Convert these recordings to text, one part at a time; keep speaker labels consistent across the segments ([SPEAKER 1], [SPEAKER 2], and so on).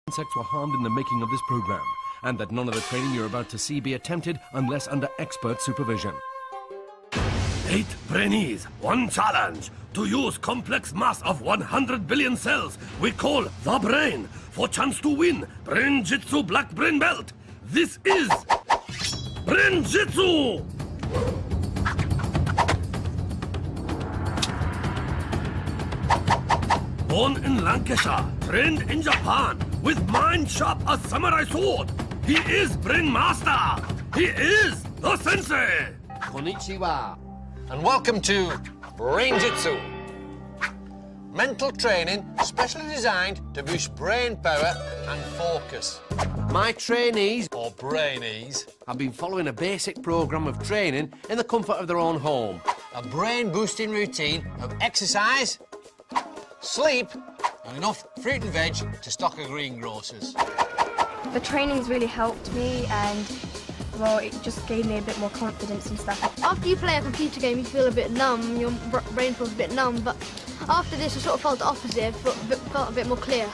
[SPEAKER 1] insects were harmed in the making of this program, and that none of the training you're about to see be attempted unless under expert supervision.
[SPEAKER 2] 8 Brainees, 1 challenge. To use complex mass of 100 billion cells we call the brain for chance to win Brain-Jitsu Black Brain Belt. This is Brain-Jitsu! Born in Lancashire, trained in Japan, with mind sharp as samurai sword. He is Brain Master. He is the Sensei.
[SPEAKER 3] Konnichiwa. And welcome to Brain-Jitsu. Mental training specially designed to boost brain power and focus. My trainees, or Brainees, have been following a basic programme of training in the comfort of their own home. A brain-boosting routine of exercise, sleep, and enough fruit and veg to stock a greengrocers.
[SPEAKER 4] The training's really helped me, and well, it just gave me a bit more confidence and stuff.
[SPEAKER 5] After you play a computer game, you feel a bit numb, your brain feels a bit numb, but after this, I sort of felt the opposite, felt a bit more clear.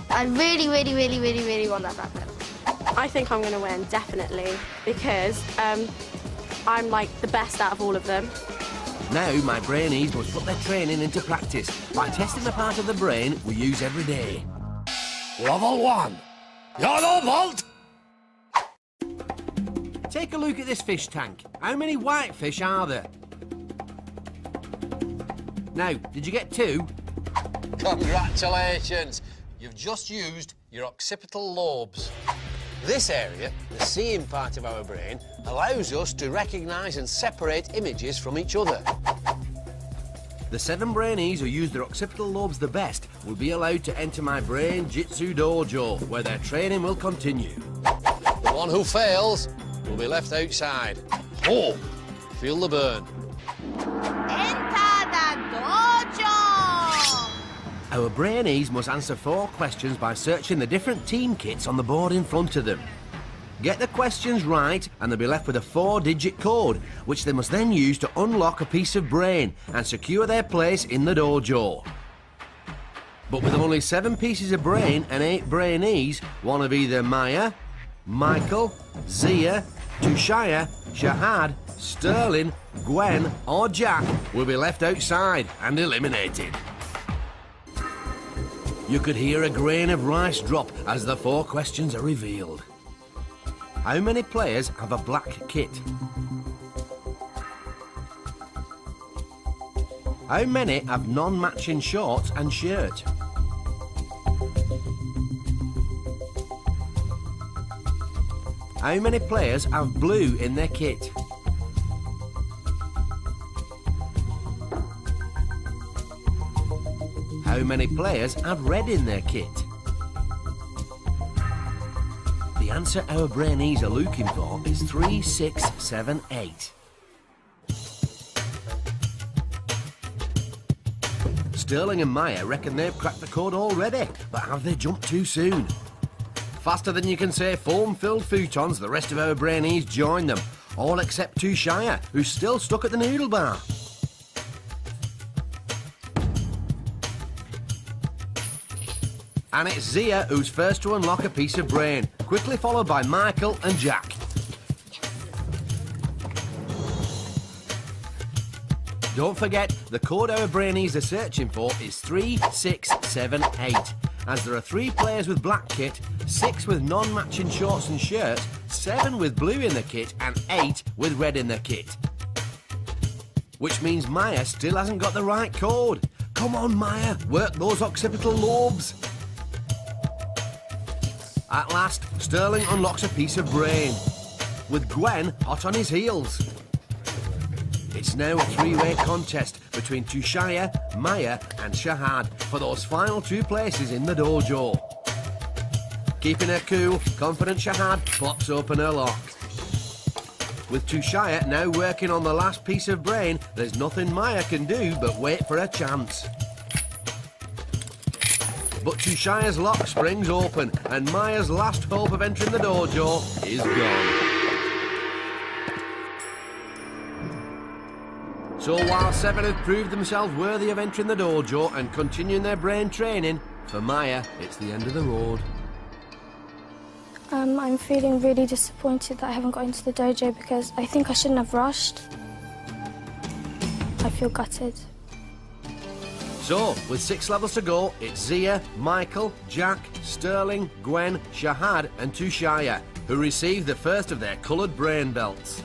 [SPEAKER 5] I really want that black belt.
[SPEAKER 6] I think I'm going to win, definitely, because I'm like the best out of all of them.
[SPEAKER 3] Now my Brainees must put their training into practice by testing the part of the brain we use every day.
[SPEAKER 2] Level 1. Yellow vault.
[SPEAKER 3] Take a look at this fish tank. How many whitefish are there? Now, did you get 2? Congratulations! You've just used your occipital lobes. This area, the seeing part of our brain, allows us to recognise and separate images from each other. The 7 Brainees who use their occipital lobes the best will be allowed to enter my Brain-Jitsu dojo, where their training will continue. The one who fails will be left outside. Oh, feel the burn.
[SPEAKER 5] Enter the dojo!
[SPEAKER 3] Our Brainees must answer 4 questions by searching the different team kits on the board in front of them. Get the questions right and they'll be left with a 4-digit code, which they must then use to unlock a piece of brain and secure their place in the dojo. But with only 7 pieces of brain and 8 Brainees, one of either Maja, Michael, Zia, Thushiah, Shahad, Sterling, Gwen or Jack will be left outside and eliminated. You could hear a grain of rice drop as the 4 questions are revealed. How many players have a black kit? How many have non-matching shorts and shirt? How many players have blue in their kit? How many players have red in their kit? The answer our Brainees are looking for is 3, 6, 7, 8. Sterling and Maja reckon they've cracked the code already, but have they jumped too soon? Faster than you can say foam-filled futons, the rest of our Brainees join them, all except Thushiah, who's still stuck at the noodle bar. And it's Zia who's first to unlock a piece of brain, quickly followed by Michael and Jack. Don't forget, the code our Brainees are searching for is 3, 6, 7, 8. As there are 3 players with black kit, 6 with non-matching shorts and shirts, 7 with blue in the kit, and 8 with red in the kit. Which means Maja still hasn't got the right code. Come on, Maja, work those occipital lobes. At last, Sterling unlocks a piece of brain, with Gwen hot on his heels. It's now a 3-way contest between Thushiah, Maja and Shahad for those final 2 places in the dojo. Keeping her cool, confident Shahad pops open her lock. With Thushiah now working on the last piece of brain, there's nothing Maja can do but wait for her chance. But Thushiah's lock springs open, and Maja's last hope of entering the dojo is gone. So while 7 have proved themselves worthy of entering the dojo and continuing their brain training, for Maja, it's the end of the road.
[SPEAKER 4] I'm feeling really disappointed that I haven't got into the dojo because I think I shouldn't have rushed. I feel gutted.
[SPEAKER 3] So, with 6 levels to go, it's Zia, Michael, Jack, Sterling, Gwen, Shahad and Thushiah, who receive the first of their coloured brain belts.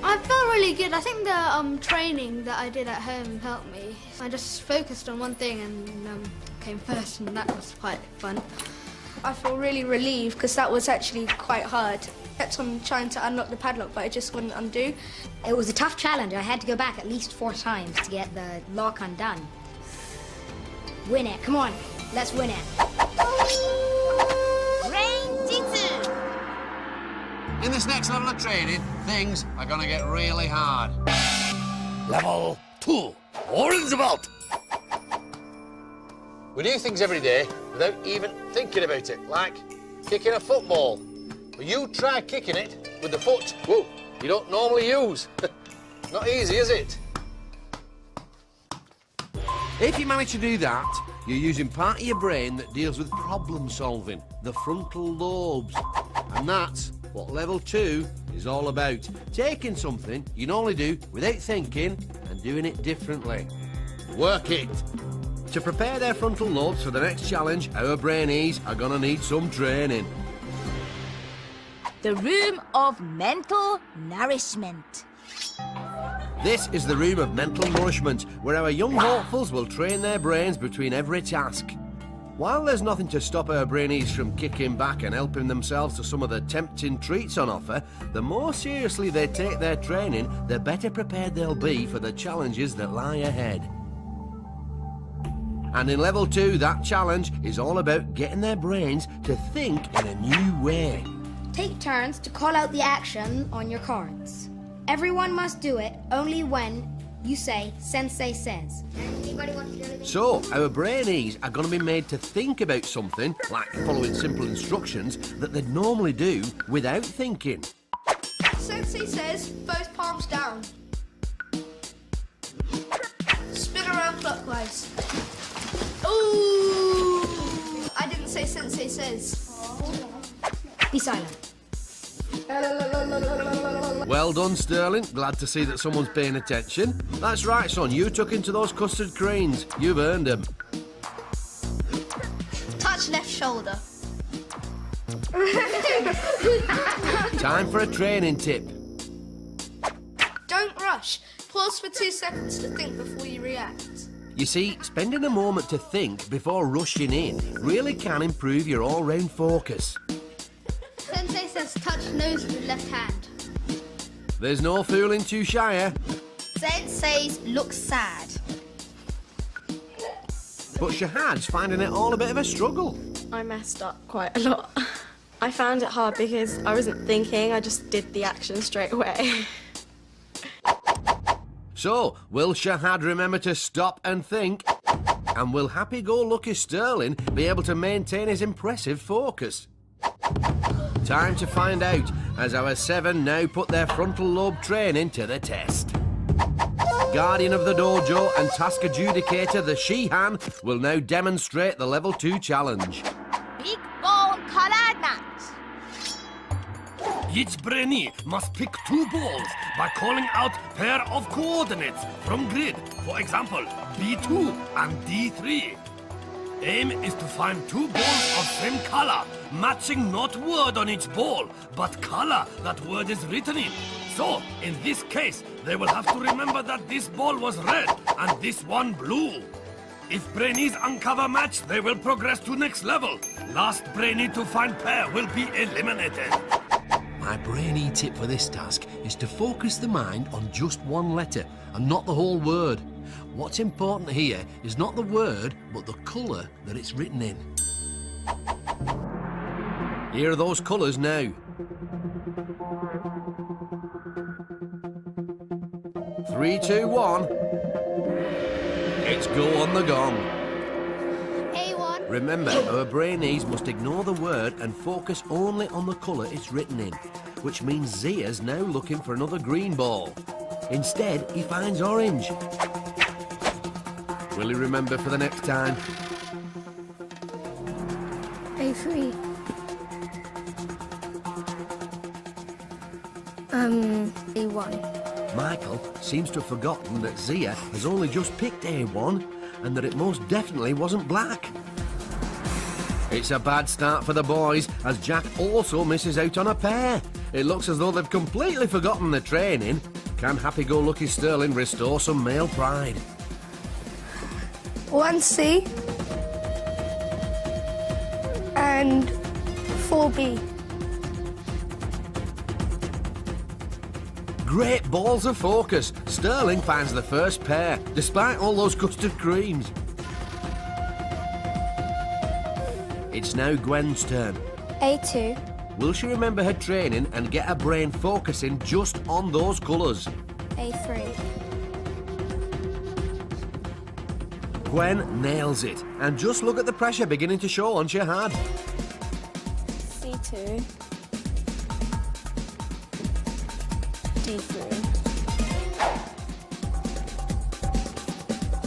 [SPEAKER 5] I felt really good. I think the training that I did at home helped me. I just focused on one thing and came first, and that was quite fun.
[SPEAKER 7] I feel really relieved because that was actually quite hard. I kept on trying to unlock the padlock, but it just wouldn't undo.
[SPEAKER 8] It was a tough challenge. I had to go back at least 4 times to get the lock undone. Win it. Come on. Let's win it. Brain-Jitsu!
[SPEAKER 3] In this next level of training, things are going to get really hard.
[SPEAKER 2] Level 2. Orange belt.
[SPEAKER 3] We do things every day without even thinking about it, like kicking a football. But you try kicking it with the foot, whoa, you don't normally use. Not easy, is it? If you manage to do that, you're using part of your brain that deals with problem solving, the frontal lobes. And that's what level 2 is all about. Taking something you normally do without thinking and doing it differently. Work it. To prepare their frontal lobes for the next challenge, our Brainees are gonna need some training.
[SPEAKER 9] The room of mental nourishment.
[SPEAKER 3] This is the room of mental nourishment, where our young hopefuls will train their brains between every task. While there's nothing to stop our Brainees from kicking back and helping themselves to some of the tempting treats on offer, the more seriously they take their training, the better prepared they'll be for the challenges that lie ahead. And in level 2, that challenge is all about getting their brains to think in a new way.
[SPEAKER 8] Take turns to call out the action on your cards. Everyone must do it only when you say "Sensei says." Anybody want to do it?
[SPEAKER 3] So, our Brainees are going to be made to think about something, like following simple instructions, that they'd normally do without thinking.
[SPEAKER 7] Sensei says both palms down. Spin around clockwise. Ooh! I didn't say Sensei says.
[SPEAKER 8] Be silent.
[SPEAKER 3] Well done, Sterling. Glad to see that someone's paying attention. That's right, son. You took into those custard creams. You've earned them.
[SPEAKER 7] Touch left shoulder.
[SPEAKER 3] Time for a training tip.
[SPEAKER 7] Don't rush. Pause for 2 seconds to think before you react.
[SPEAKER 3] You see, spending a moment to think before rushing in really can improve your all-round focus.
[SPEAKER 5] Sensei says touch nose with left hand.
[SPEAKER 3] There's no fooling Thushiah.
[SPEAKER 8] Sensei's look sad.
[SPEAKER 3] But Shahad's finding it all a bit of a struggle.
[SPEAKER 6] I messed up quite a lot. I found it hard because I wasn't thinking, I just did the action straight away.
[SPEAKER 3] So, will Shahad remember to stop and think? And will happy-go-lucky Sterling be able to maintain his impressive focus? Time to find out, as our 7 now put their frontal lobe training to the test. Guardian of the dojo and task adjudicator, the Shahad, will now demonstrate the level 2 challenge.
[SPEAKER 9] Big ball color match.
[SPEAKER 2] Each Brainee must pick 2 balls by calling out pair of coordinates from grid. For example, B2 and D3. Aim is to find 2 balls of same color, matching not word on each ball, but color that word is written in. So, in this case, they will have to remember that this ball was red and this one blue. If Brainees uncover match, they will progress to next level. Last Brainee to find pair will be eliminated.
[SPEAKER 3] My Brainee tip for this task is to focus the mind on just one letter and not the whole word. What's important here is not the word, but the colour that it's written in. Here are those colours now. 3, 2, 1. It's go on the gong.
[SPEAKER 5] A1.
[SPEAKER 3] Remember, our Brainees must ignore the word and focus only on the colour it's written in, which means Zia's now looking for another green ball. Instead, he finds orange. Will he remember for the next time?
[SPEAKER 7] B3. A1.
[SPEAKER 3] Michael seems to have forgotten that Zia has only just picked A1 and that it most definitely wasn't black. It's a bad start for the boys as Jack also misses out on a pair. It looks as though they've completely forgotten the training. Can happy-go-lucky Sterling restore some male pride?
[SPEAKER 7] 1C and 4B.
[SPEAKER 3] Great balls of focus. Sterling finds the first pair, despite all those custard creams. It's now Gwen's turn.
[SPEAKER 4] A2.
[SPEAKER 3] Will she remember her training and get her brain focusing just on those colours?
[SPEAKER 4] A3.
[SPEAKER 3] Gwen nails it. And just look at the pressure beginning to show on Shahad.
[SPEAKER 4] C2. D3.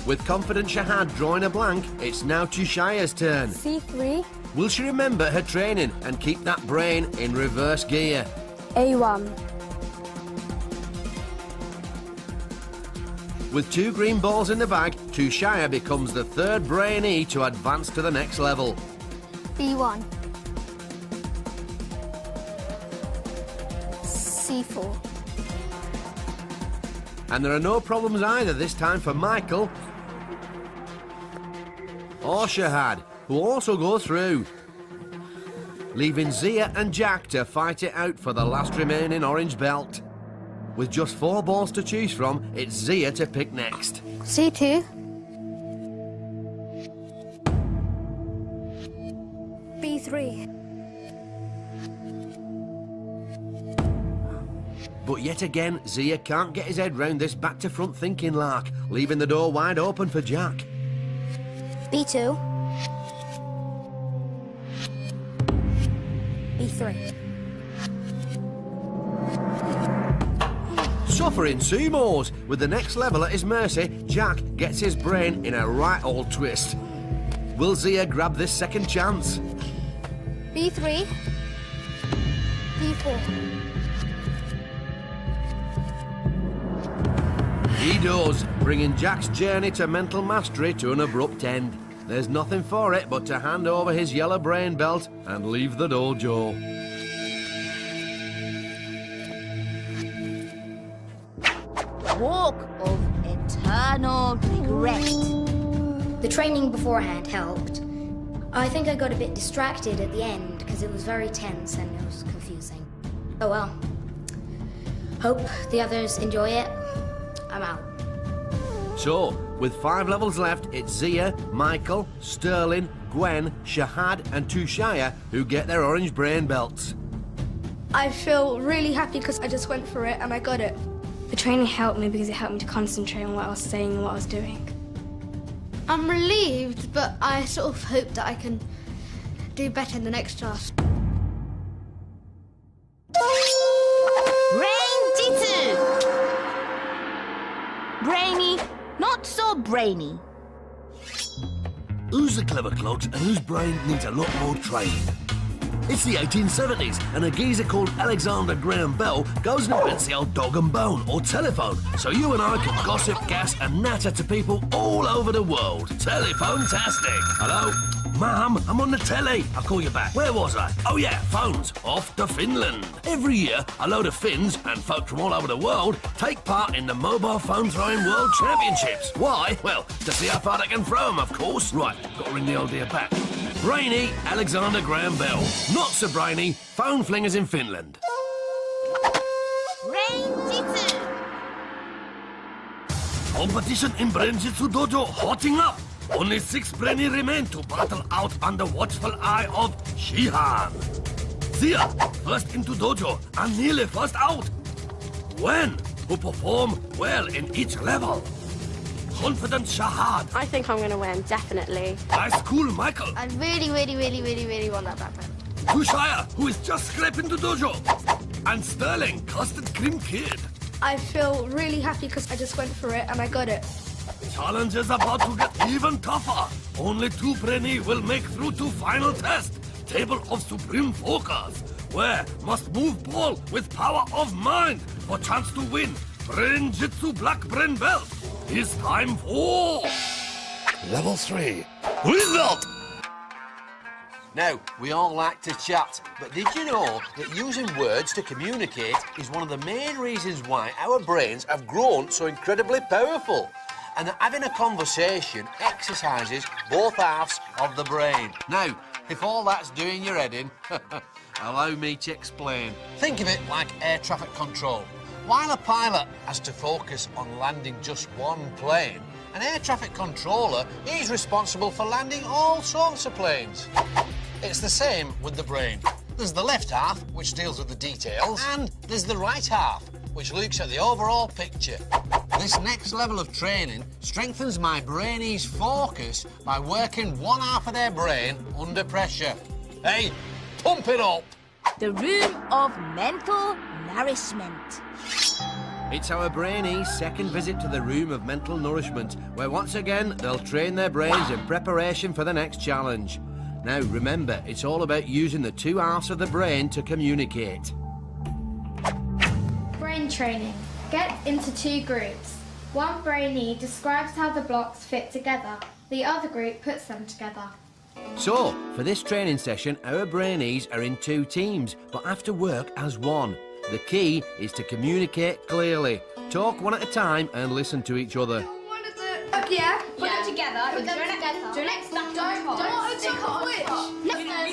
[SPEAKER 3] With confident Shahad drawing a blank, it's now Thushiah's turn.
[SPEAKER 4] C3.
[SPEAKER 3] Will she remember her training and keep that brain in reverse gear?
[SPEAKER 4] A1.
[SPEAKER 3] With 2 green balls in the bag, Thushiah becomes the third Brainee to advance to the next level.
[SPEAKER 4] B1. C4.
[SPEAKER 3] And there are no problems either this time for Michael or Shahad, who also go through, leaving Zia and Jack to fight it out for the last remaining orange belt. With just 4 balls to choose from, it's Zia to pick next.
[SPEAKER 4] C2. B3.
[SPEAKER 3] But yet again, Zia can't get his head round this back-to-front thinking lark, leaving the door wide open for Jack.
[SPEAKER 4] B2. B3.
[SPEAKER 3] Suffering Sumos. With the next level at his mercy, Jack gets his brain in a right old twist. Will Zia grab this second chance?
[SPEAKER 4] B3. B4.
[SPEAKER 3] He does, bringing Jack's journey to mental mastery to an abrupt end. There's nothing for it but to hand over his yellow brain belt and leave the dojo.
[SPEAKER 9] Walk of eternal regret.
[SPEAKER 8] The training beforehand helped. I think I got a bit distracted at the end because it was very tense and it was confusing. Oh well. Hope the others enjoy it. I'm out.
[SPEAKER 3] So, with 5 levels left, it's Zia, Michael, Sterling, Gwen, Shahad and Thushiah who get their orange brain belts.
[SPEAKER 7] I feel really happy because I just went for it and I got it.
[SPEAKER 4] The training helped me because it helped me to concentrate on what I was saying and what I was doing.
[SPEAKER 5] I'm relieved, but I sort of hope that I can do better in the next class.
[SPEAKER 9] Brain-Jitsu! Brainy, not so brainy.
[SPEAKER 2] Who's the clever clogs and whose brain needs a lot more training? It's the 1870s, and a geezer called Alexander Graham Bell goes and invents the old dog and bone, or telephone, so you and I can gossip, gas and natter to people all over the world. Telephone-tastic. Hello? Mum, I'm on the telly. I'll call you back. Where was I? Oh yeah, phones. Off to Finland. Every year, a load of Finns and folk from all over the world take part in the Mobile Phone Throwing World Championships. Why? Well, to see how far they can throw them, of course. Right, got to ring the old dear back. Brainy Alexander Graham Bell. Not so brainy, phone flingers in Finland.
[SPEAKER 9] Brain-Jitsu!
[SPEAKER 2] Competition in Brain-Jitsu Dojo hotting up. Only 6 Brainy remain to battle out under watchful eye of Shahad. Zia, first into dojo and nearly first out. Gwen, who perform well in each level. Confident Shahad.
[SPEAKER 6] I think I'm going to win, definitely.
[SPEAKER 2] High school Michael.
[SPEAKER 5] I really want that backpack.
[SPEAKER 2] Thushiah, who is just scraping to dojo. And Sterling, custard cream kid.
[SPEAKER 7] I feel really happy because I just went for it and I got it.
[SPEAKER 2] Challenge is about to get even tougher. Only 2 Brainy will make through to final test. table of supreme focus, where must move ball with power of mind for chance to win Brain-Jitsu Black Brain Belt. It's time for Level 3. Result!
[SPEAKER 3] Now, we all like to chat, but did you know that using words to communicate is one of the main reasons why our brains have grown so incredibly powerful? And that having a conversation exercises both halves of the brain. Now, if all that's doing your head in, allow me to explain. Think of it like air traffic control. While a pilot has to focus on landing just one plane, an air traffic controller is responsible for landing all sorts of planes. It's the same with the brain. There's the left half, which deals with the details, and there's the right half, which looks at the overall picture. This next level of training strengthens my Brainees' focus by working one half of their brain under pressure. Hey, pump it up!
[SPEAKER 9] The room of mental nourishment.
[SPEAKER 3] It's our Brainees' second visit to the room of mental nourishment, where once again they'll train their brains in preparation for the next challenge. Now remember, it's all about using the two halves of the brain to communicate.
[SPEAKER 10] Brain training. Get into two groups. One brainee describes how the blocks fit together. The other group puts them together.
[SPEAKER 3] So, for this training session, our Brainees are in two teams, but have to work as one. The key is to communicate clearly. Talk one at a time and listen to each other.
[SPEAKER 7] Yeah.
[SPEAKER 10] Put them together.
[SPEAKER 5] Put them together.
[SPEAKER 10] Do next
[SPEAKER 5] Don't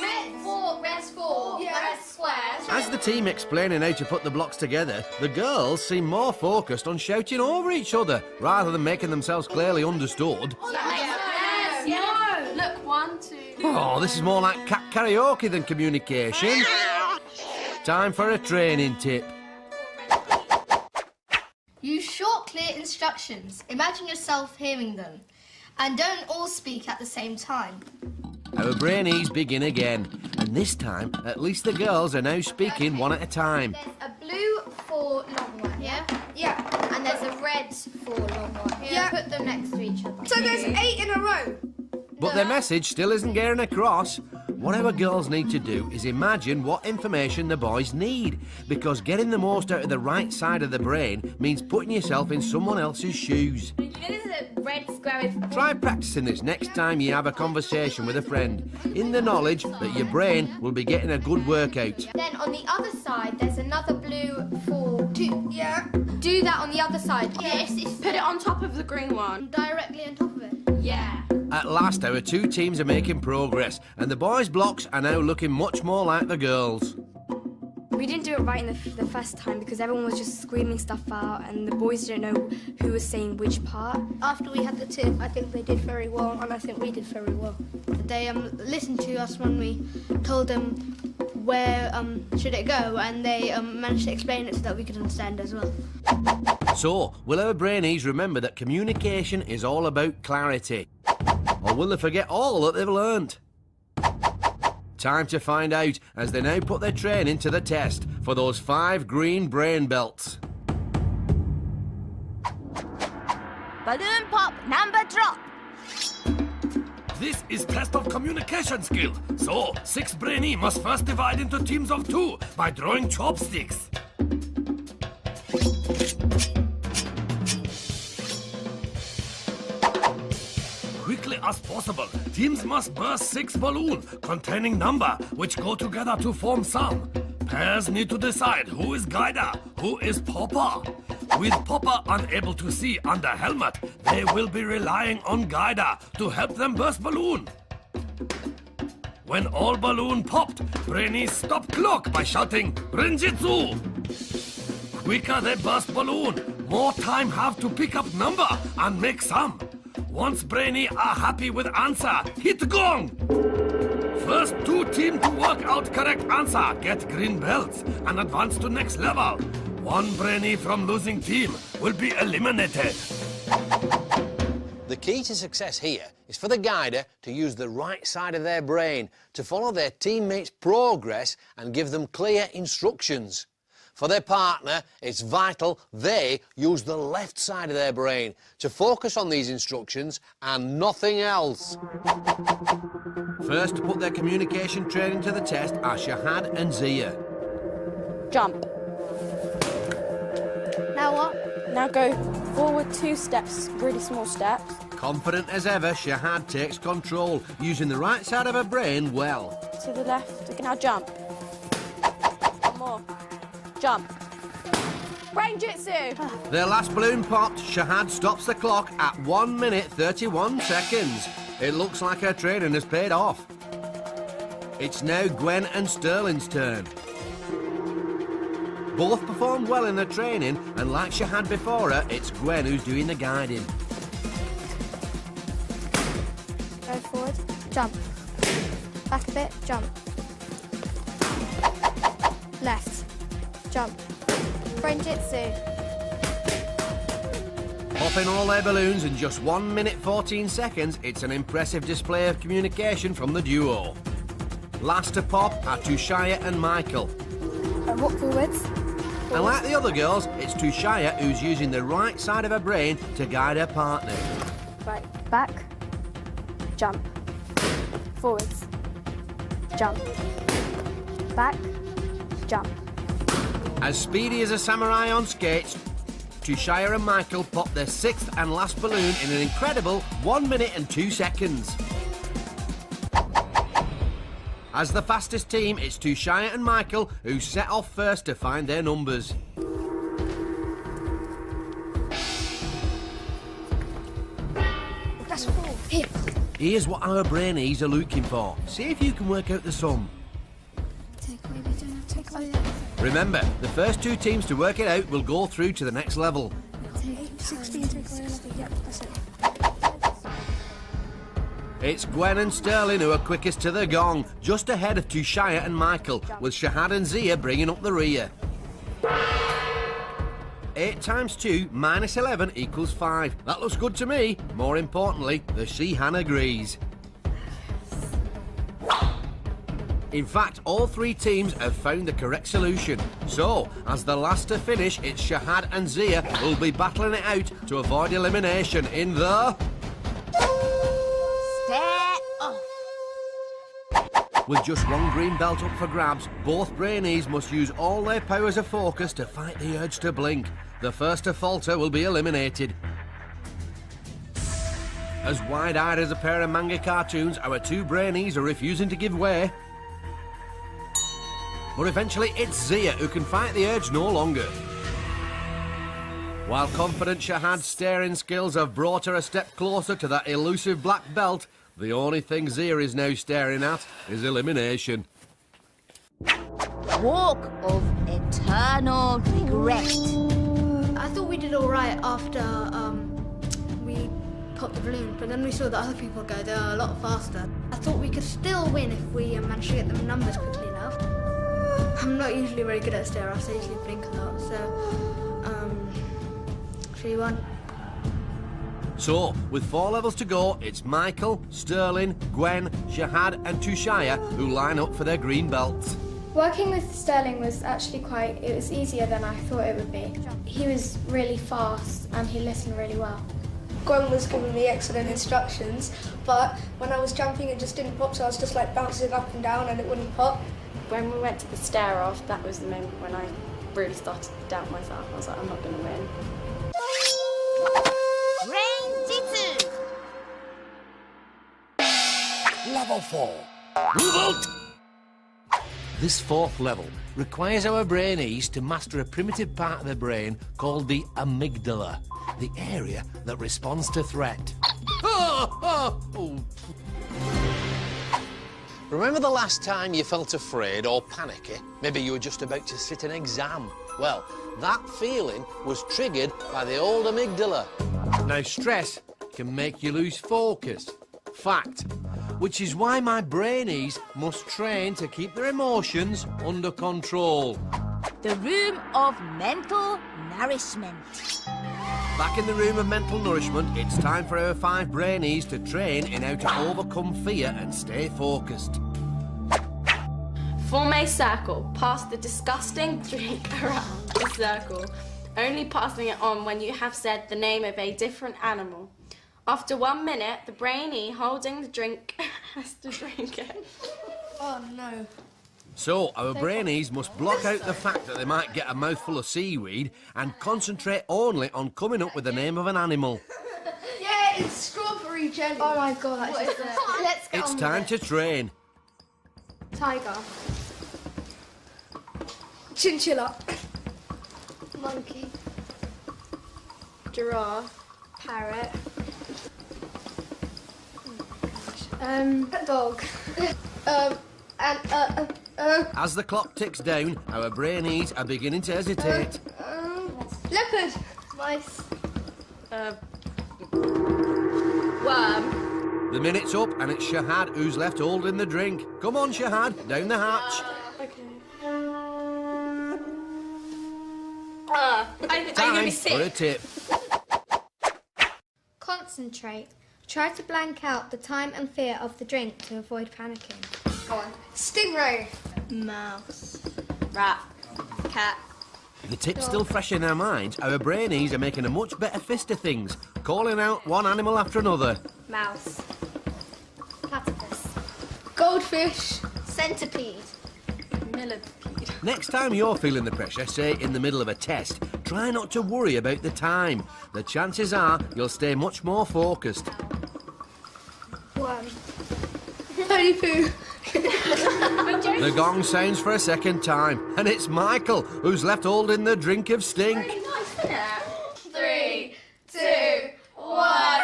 [SPEAKER 5] red four, red squares.
[SPEAKER 3] As the team explaining how to put the blocks together, the girls seem more focused on shouting over each other rather than making themselves clearly understood.
[SPEAKER 6] Yes. Look, 1, 2.
[SPEAKER 3] Oh, this is more like cat karaoke than communication. Time for a training tip.
[SPEAKER 11] Use short, clear instructions. Imagine yourself hearing them. And don't all speak at the same time.
[SPEAKER 3] Our Brainees begin again, and this time, at least the girls are now speaking one at a time.
[SPEAKER 5] There's a blue 4 long one, yeah?
[SPEAKER 7] Yeah.
[SPEAKER 5] And there's a red 4 long one.
[SPEAKER 7] Yeah.
[SPEAKER 5] Put them next to each other.
[SPEAKER 7] So there's 8 in a row.
[SPEAKER 3] But their message still isn't getting across. What our girls need to do is imagine what information the boys need, because getting the most out of the right side of the brain means putting yourself in someone else's shoes.
[SPEAKER 5] You know there's a red square with...
[SPEAKER 3] Try practicing this next time you have a conversation with a friend, in the knowledge that your brain will be getting a good workout.
[SPEAKER 5] Then on the other side, there's another blue 4, 2.
[SPEAKER 7] Yeah.
[SPEAKER 5] Do that on the other side.
[SPEAKER 6] Yes, put it on top of the green one.
[SPEAKER 5] Directly on top of it.
[SPEAKER 6] Yeah.
[SPEAKER 3] At last, our two teams are making progress, and the boys' blocks are now looking much more like the girls.
[SPEAKER 12] We didn't do it right in the first time because everyone was just screaming stuff out and the boys didn't know who was saying which part.
[SPEAKER 7] After we had the tip, I think they did very well, and I think we did very well.
[SPEAKER 11] They listened to us when we told them where should it go, and they managed to explain it so that we could understand as well.
[SPEAKER 3] So, will our Brainees remember that communication is all about clarity? Or will they forget all that they've learnt? Time to find out as they now put their training to the test for those 5 green brain belts.
[SPEAKER 9] Balloon pop number drop.
[SPEAKER 2] This is test of communication skill. So, 6 Brainee must first divide into teams of 2 by drawing chopsticks. Quickly as possible, teams must burst 6 balloons containing number which go together to form sum. Pairs need to decide who is guider, who is popper. With popper unable to see under helmet, they will be relying on guider to help them burst balloon. When all balloon popped, Brainees stop clock by shouting Brain-Jitsu. Quicker they burst balloon, more time have to pick up number and make sum. Once Brainee are happy with answer, hit gong! First 2 team to work out correct answer get green belts and advance to next level. 1 Brainee from losing team will be eliminated.
[SPEAKER 3] The key to success here is for the guider to use the right side of their brain to follow their teammates' progress and give them clear instructions. For their partner, it's vital they use the left side of their brain to focus on these instructions and nothing else.
[SPEAKER 1] First to put their communication training to the test are Shahad and Zia.
[SPEAKER 6] Jump.
[SPEAKER 11] Now what?
[SPEAKER 6] Now go forward 2 steps, really small steps.
[SPEAKER 1] Confident as ever, Shahad takes control, using the right side of her brain well.
[SPEAKER 6] To the left. Okay, now jump. One more. Jump. Brain-Jitsu!
[SPEAKER 1] Their last balloon popped. Shahad stops the clock at 1 minute 31 seconds. It looks like her training has paid off. It's now Gwen and Sterling's turn. Both performed well in their training, and like Shahad before her, it's Gwen who's doing the guiding.
[SPEAKER 11] Go forward, jump. Back a bit, jump. Left, jump. Brain-Jitsu.
[SPEAKER 1] Popping all their balloons in just 1 minute 14 seconds, it's an impressive display of communication from the duo. Last to pop are Thushiah and Michael.
[SPEAKER 11] Walk forwards.
[SPEAKER 1] And like the other girls, it's Thushiah who's using the right side of her brain to guide her partner.
[SPEAKER 6] Right, back, jump, forwards, jump, back, jump.
[SPEAKER 1] As speedy as a samurai on skates, Thushiah and Michael pop their 6th and last balloon in an incredible 1 minute and 2 seconds. As the fastest team, it's Thushiah and Michael who set off first to find their numbers.
[SPEAKER 11] That's 4. Here.
[SPEAKER 1] Here's what our Brainees are looking for. See if you can work out the sum. Remember, the first 2 teams to work it out will go through to the next level.
[SPEAKER 11] 16, take away 11. Yep, that's it.
[SPEAKER 1] It's Gwen and Sterling who are quickest to the gong, just ahead of Thushiah and Michael, with Shahad and Zia bringing up the rear. 8 times 2 minus 11 equals 5. That looks good to me. More importantly, the Sheehan agrees. In fact, all 3 teams have found the correct solution. So, as the last to finish, it's Shahad and Zia who'll be battling it out to avoid elimination in the... With just 1 green belt up for grabs, both Brainees must use all their powers of focus to fight the urge to blink. The first to falter will be eliminated. As wide-eyed as a pair of manga cartoons, our 2 Brainees are refusing to give way. But eventually it's Zia who can fight the urge no longer. While confident Shahad's staring skills have brought her a step closer to that elusive black belt, the only thing Zia is now staring at is elimination.
[SPEAKER 9] Walk of eternal regret.
[SPEAKER 11] I thought we did all right after we popped the balloon, but then we saw that other people go there a lot faster. I thought we could still win if we managed to get them numbers quickly enough. I'm not usually very good at stare-offs, I usually blink a lot, so she won.
[SPEAKER 1] So, with 4 levels to go, it's Michael, Sterling, Gwen, Shahad and Thushiah who line up for their green belts.
[SPEAKER 10] Working with Sterling was actually it was easier than I thought it would be. He was really fast and he listened really well.
[SPEAKER 7] Gwen was giving me excellent instructions, but when I was jumping it just didn't pop, so I was just like bouncing up and down and it wouldn't pop.
[SPEAKER 6] When we went to the stare-off, that was the moment when I really started to doubt myself. I was like, I'm not going to win.
[SPEAKER 9] Brain-Jitsu.
[SPEAKER 2] Level 4. Move out!
[SPEAKER 1] This 4th level requires our Brainees to master a primitive part of the brain called the amygdala, the area that responds to threat.
[SPEAKER 3] Remember the last time you felt afraid or panicky? Maybe you were just about to sit an exam. Well, that feeling was triggered by the old amygdala.
[SPEAKER 1] Now, stress can make you lose focus. Fact. Which is why my Brainees must train to keep their emotions under control.
[SPEAKER 9] The room of mental nourishment.
[SPEAKER 1] Back in the room of mental nourishment, it's time for our 5 Brainees to train in how to overcome fear and stay focused.
[SPEAKER 6] Form a circle. Pass the disgusting drink around the circle, only passing it on when you have said the name of a different animal. After 1 minute, the brainee holding the drink has to drink it.
[SPEAKER 7] Oh no.
[SPEAKER 3] So, our Brainees must block out the fact that they might get a mouthful of seaweed and concentrate only on coming up with the name of an animal.
[SPEAKER 7] Yeah, it's strawberry jelly.
[SPEAKER 4] Oh my god, that's just Let's get
[SPEAKER 3] It's
[SPEAKER 4] on
[SPEAKER 3] time
[SPEAKER 4] with
[SPEAKER 3] to train.
[SPEAKER 4] it. Tiger.
[SPEAKER 7] Chinchilla.
[SPEAKER 4] Monkey.
[SPEAKER 6] Giraffe.
[SPEAKER 4] Parrot. Dog.
[SPEAKER 3] As the clock ticks down, our Brainees are beginning to hesitate.
[SPEAKER 7] Leopard.
[SPEAKER 4] Mice.
[SPEAKER 6] Worm.
[SPEAKER 3] The minute's up and it's Shahad who's left holding the drink. Come on, Shahad, down the hatch.
[SPEAKER 6] Okay.
[SPEAKER 3] Time for a tip.
[SPEAKER 10] Concentrate. Try to blank out the time and fear of the drink to avoid panicking.
[SPEAKER 7] Go on. Stingray.
[SPEAKER 11] Mouse.
[SPEAKER 6] Rat. Cat.
[SPEAKER 3] The tip's still fresh in our minds. Our Brainees are making a much better fist of things, calling out one animal after another.
[SPEAKER 4] Mouse. Platypus.
[SPEAKER 7] Goldfish.
[SPEAKER 10] Centipede.
[SPEAKER 6] Millipede.
[SPEAKER 3] Next time you're feeling the pressure, say in the middle of a test, try not to worry about the time. The chances are you'll stay much more focused.
[SPEAKER 7] Worm. Tony Poo.
[SPEAKER 3] The gong sounds for a second time, and it's Michael who's left holding the drink of stink.
[SPEAKER 6] Really nice, isn't it?
[SPEAKER 7] 3, 2, 1.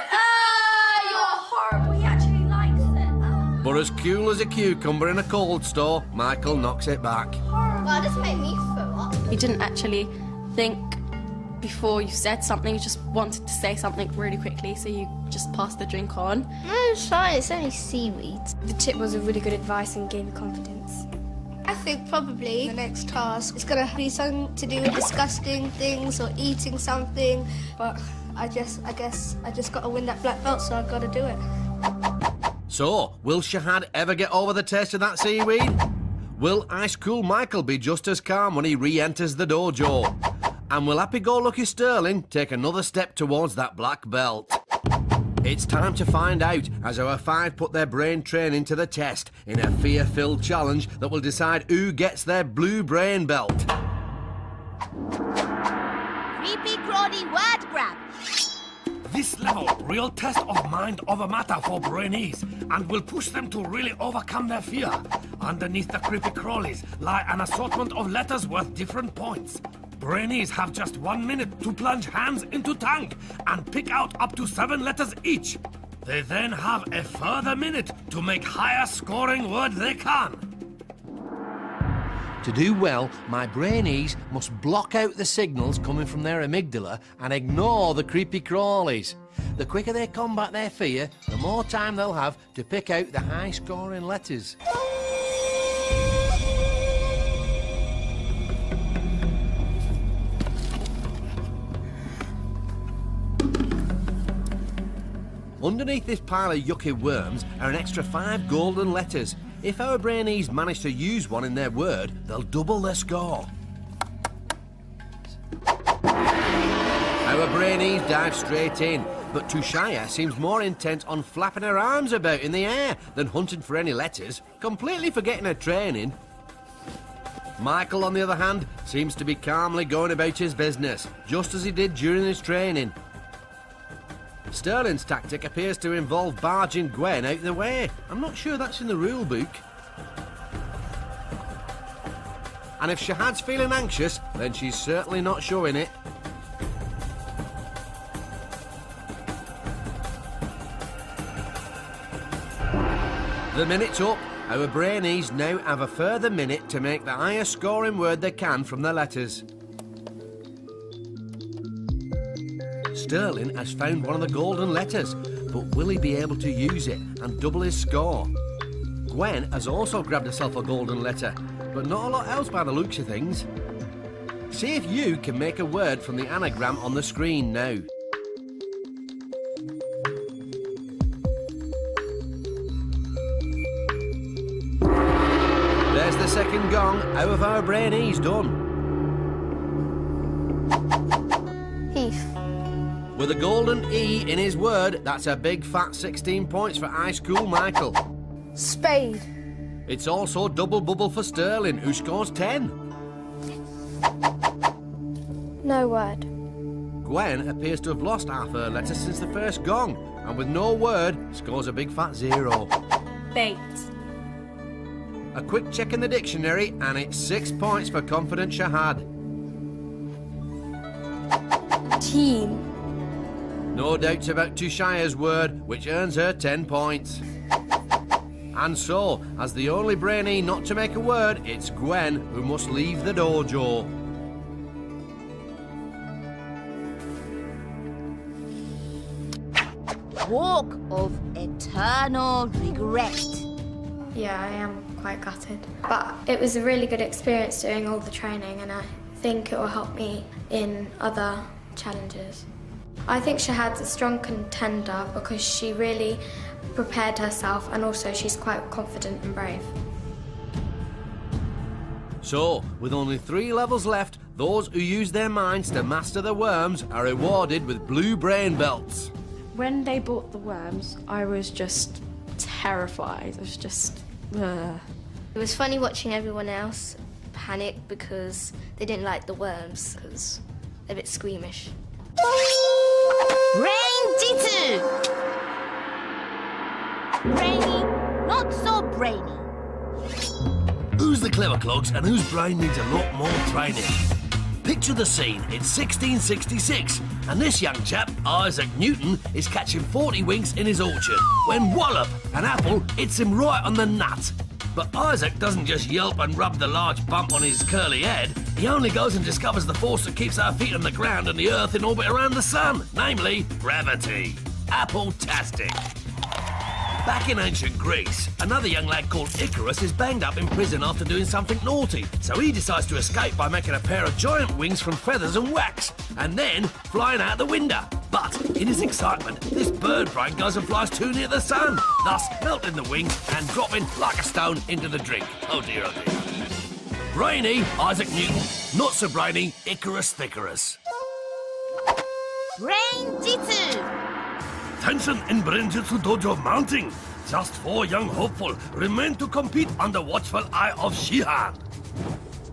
[SPEAKER 6] You're horrible. He actually likes it.
[SPEAKER 3] But as cool as a cucumber in a cold store, Michael knocks it back.
[SPEAKER 10] Well, this made me throw up.
[SPEAKER 6] You didn't actually think before you said something, you just wanted to say something really quickly, so you just passed the drink on.
[SPEAKER 10] No, it's fine. It's only seaweed.
[SPEAKER 4] The tip was a really good advice and gave me confidence.
[SPEAKER 7] I think probably the next task is going to be something to do with disgusting things or eating something. But I guess I just got to win that black belt, so I've got to do it.
[SPEAKER 3] So, will Shahad ever get over the taste of that seaweed? Will Ice Cool Michael be just as calm when he re-enters the dojo? And will happy-go-lucky Sterling take another step towards that black belt? It's time to find out as our 5 put their brain training to the test in a fear-filled challenge that will decide who gets their blue brain belt.
[SPEAKER 9] Creepy crawly word grab.
[SPEAKER 2] This level, real test of mind over matter for Brainees, and will push them to really overcome their fear. Underneath the creepy crawlies lie an assortment of letters worth different points. Brainees have just 1 minute to plunge hands into tank and pick out up to 7 letters each. They then have a further minute to make higher scoring word they can.
[SPEAKER 3] To do well, my Brainees must block out the signals coming from their amygdala and ignore the creepy crawlies. The quicker they combat their fear, the more time they'll have to pick out the high-scoring letters. Underneath this pile of yucky worms are an extra 5 golden letters. If our Brainees manage to use one in their word, they'll double their score. Our Brainees dive straight in, but Thushiah seems more intent on flapping her arms about in the air than hunting for any letters, completely forgetting her training. Michael, on the other hand, seems to be calmly going about his business, just as he did during his training. Sterling's tactic appears to involve barging Gwen out the way. I'm not sure that's in the rule book. And if Shahad's feeling anxious, then she's certainly not showing it. The minute's up. Our Brainees now have a further minute to make the highest scoring word they can from the letters. Sterling has found one of the golden letters, but will he be able to use it and double his score? Gwen has also grabbed herself a golden letter, but not a lot else by the looks of things. See if you can make a word from the anagram on the screen now. There
[SPEAKER 1] There's the second gong. How have our Brainees done?
[SPEAKER 5] Heath.
[SPEAKER 1] With a golden E in his word, that's a big fat 16 points for High School Michael.
[SPEAKER 7] Spade.
[SPEAKER 1] It's also double bubble for Sterling, who scores 10.
[SPEAKER 4] No word.
[SPEAKER 1] Gwen appears to have lost half her letters since the first gong, and with no word, scores a big fat 0.
[SPEAKER 6] Bait.
[SPEAKER 1] A quick check in the dictionary, and it's 6 points for confident Shahad.
[SPEAKER 4] Team.
[SPEAKER 1] No doubts about Thushiah's word, which earns her 10 points. And so, as the only Brainee not to make a word, it's Gwen who must leave the dojo.
[SPEAKER 9] Walk of eternal regret.
[SPEAKER 10] Yeah, I am quite gutted. But it was a really good experience doing all the training, and I think it will help me in other challenges. I think Shahad's a strong contender because she really prepared herself, and also she's quite confident and brave.
[SPEAKER 1] So, with only 3 levels left, those who use their minds to master the worms are rewarded with blue brain belts.
[SPEAKER 6] When they bought the worms, I was just terrified. I was just... ugh.
[SPEAKER 5] It was funny watching everyone else panic because they didn't like the worms, because they're a bit squeamish.
[SPEAKER 9] Brain-Jitsu! Brainy, not so brainy.
[SPEAKER 2] Who's the clever clogs and whose brain needs a lot more training? Picture the scene, it's 1666, and this young chap, Isaac Newton, is catching 40 winks in his orchard, when wallop, an apple hits him right on the nut. But Isaac doesn't just yelp and rub the large bump on his curly head, he only goes and discovers the force that keeps our feet on the ground and the earth in orbit around the sun, namely, gravity. Apple-tastic. Back in ancient Greece, another young lad called Icarus is banged up in prison after doing something naughty, so he decides to escape by making a pair of giant wings from feathers and wax, and then flying out the window. But, in his excitement, this bird brain goes and flies too near the sun, thus melting the wings and dropping like a stone into the drink. Oh dear, oh dear. Brainy, Isaac Newton. Not so brainy, Icarus Thickerus.
[SPEAKER 9] Brain-Jitsu!
[SPEAKER 2] Tension in Brain-Jitsu dojo mounting. Just 4 young hopeful remain to compete under watchful eye of Shahad.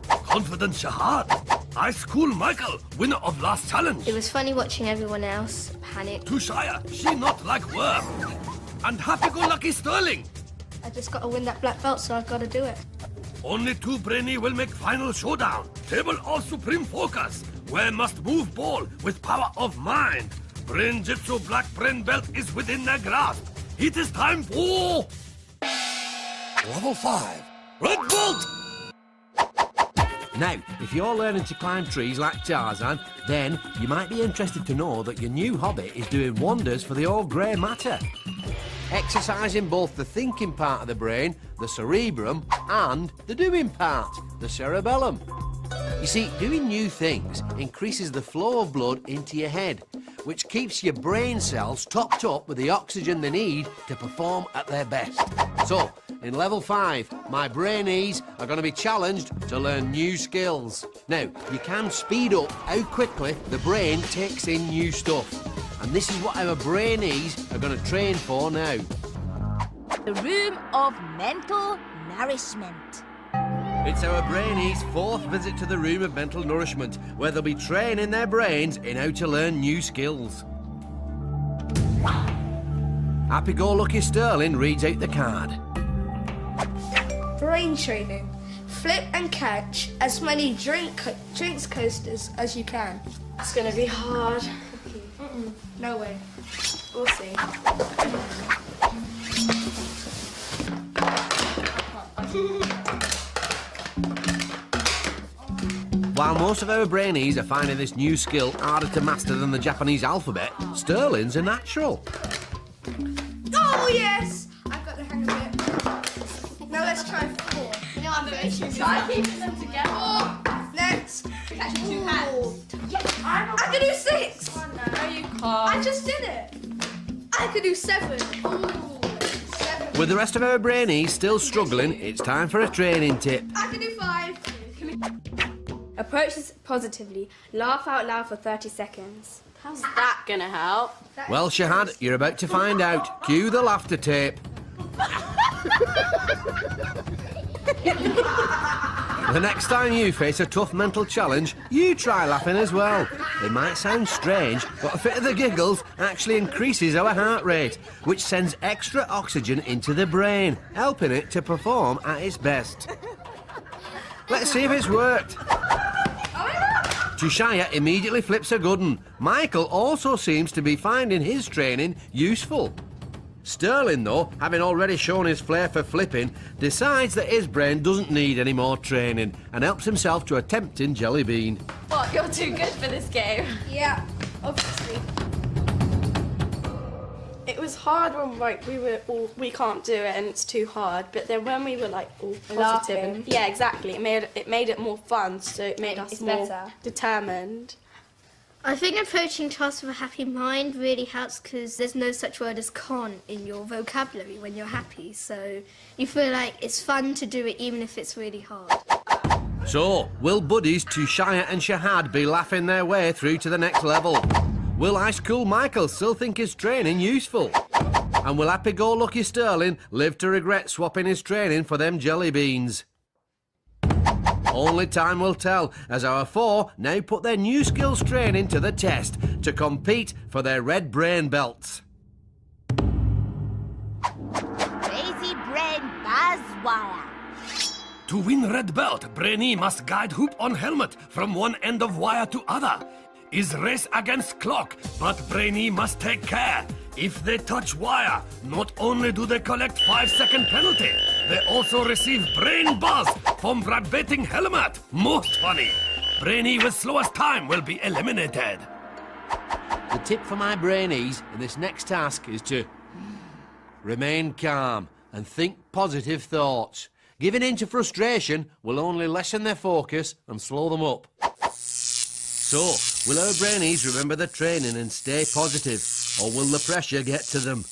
[SPEAKER 2] Confident Shahad. High School Michael, winner of last challenge.
[SPEAKER 5] It was funny watching everyone else panic.
[SPEAKER 2] Thushiah, she not like worm. And happy-go-lucky Sterling.
[SPEAKER 7] I just got to win that black belt, so I've got to do it.
[SPEAKER 2] Only 2 Brainy will make final showdown. Table of supreme focus. Where must move ball with power of mind. Brain-Jitsu black brain belt is within their grasp. It is time for... Level 5. Red Bolt!
[SPEAKER 1] Now, if you're learning to climb trees like Tarzan, then you might be interested to know that your new hobby is doing wonders for the old grey matter. Exercising both the thinking part of the brain, the cerebrum, and the doing part, the cerebellum. You see, doing new things increases the flow of blood into your head, which keeps your brain cells topped up with the oxygen they need to perform at their best. So, in level 5, my Brainees are going to be challenged to learn new skills. Now, you can speed up how quickly the brain takes in new stuff. And this is what our Brainees are going to train for now.
[SPEAKER 9] The room of mental nourishment.
[SPEAKER 1] It's our Brainees' 4th visit to the room of mental nourishment, where they'll be training their brains in how to learn new skills. Happy-go-lucky Sterling reads out the card.
[SPEAKER 7] Brain training. Flip and catch as many drinks coasters as you can.
[SPEAKER 6] It's going to be hard.
[SPEAKER 7] No way.
[SPEAKER 6] We'll see.
[SPEAKER 1] While most of our Brainees are finding this new skill harder to master than the Japanese alphabet, Sterling's a natural.
[SPEAKER 7] Oh, yes! I've got the hang of it. Now let's try 4.
[SPEAKER 5] No, I'm very sure.
[SPEAKER 6] Try keeping them together.
[SPEAKER 7] 4. Next.
[SPEAKER 6] Catch 2 hands.
[SPEAKER 7] I can do 6.
[SPEAKER 6] Oh, no, you can't.
[SPEAKER 7] I just did it. I could do 7. Ooh, 7.
[SPEAKER 3] With the rest of our Brainees still struggling, it's time for a training tip.
[SPEAKER 11] I can do 5.
[SPEAKER 4] Approach this positively. Laugh out loud for 30 seconds.
[SPEAKER 6] How's that gonna help?
[SPEAKER 3] Well, Shahad, you're about to find out. Cue the laughter tape. The next time you face a tough mental challenge, you try laughing as well. It might sound strange, but a fit of the giggles actually increases our heart rate, which sends extra oxygen into the brain, helping it to perform at its best. Let's see if it's worked. Thushiah immediately flips a good one. Michael also seems to be finding his training useful. Sterling, though, having already shown his flair for flipping, decides that his brain doesn't need any more training and helps himself to a tempting jelly bean.
[SPEAKER 6] What, you're too good for this game?
[SPEAKER 11] Yeah, obviously.
[SPEAKER 6] It was hard when we were all, we can't do it and it's too hard, but then when we were like all positive
[SPEAKER 4] Laughing.
[SPEAKER 6] and yeah, exactly, it made it more fun, so it made us
[SPEAKER 4] It's
[SPEAKER 6] more
[SPEAKER 4] better.
[SPEAKER 6] determined.
[SPEAKER 7] I think approaching tasks with a happy mind really helps because there's no such word as can't in your vocabulary when you're happy. So you feel like it's fun to do it even if it's really hard.
[SPEAKER 3] So, will buddies Thushiah and Shahad be laughing their way through to the next level? Will Ice Cool Michael still think his training useful? And will happy-go-lucky Sterling live to regret swapping his training for them jelly beans? Only time will tell, as our 4 now put their new skills training to the test to compete for their red brain belts.
[SPEAKER 9] Crazy brain buzzwire.
[SPEAKER 2] To win red belt, Brainee must guide hoop on helmet from one end of wire to other. Is race against clock, but Brainee must take care. If they touch wire, not only do they collect 5-second penalty, they also receive brain buzz from vibrating helmet. Most funny. Brainee with slowest time will be eliminated.
[SPEAKER 3] The tip for my Brainees in this next task is to remain calm and think positive thoughts. Giving in to frustration will only lessen their focus and slow them up. So, will our Brainees remember the training and stay positive, or will the pressure get to them?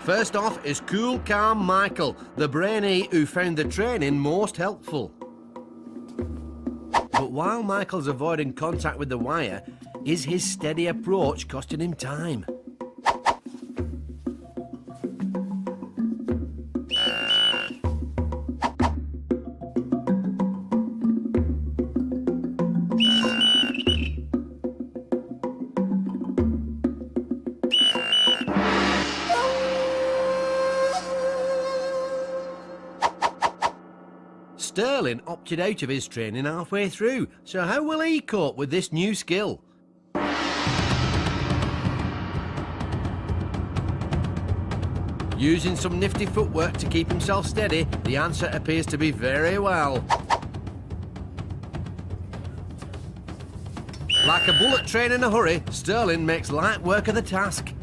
[SPEAKER 3] First off is Cool Calm Michael, the Brainee who found the training most helpful. But while Michael's avoiding contact with the wire, is his steady approach costing him time? Sterling opted out of his training halfway through, so how will he cope with this new skill? Using some nifty footwork to keep himself steady, the answer appears to be very well. Like a bullet train in a hurry, Sterling makes light work of the task.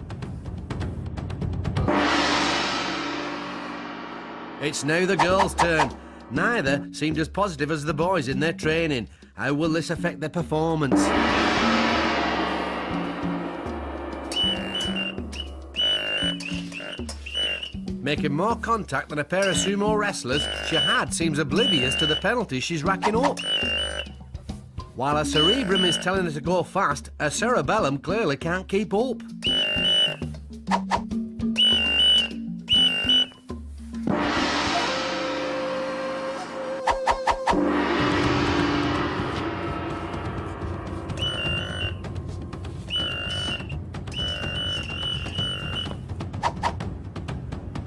[SPEAKER 3] It's now the girls' turn. Neither seemed as positive as the boys in their training. How will this affect their performance? Making more contact than a pair of sumo wrestlers, Shahad seems oblivious to the penalties she's racking up. While her cerebrum is telling her to go fast, her cerebellum clearly can't keep up.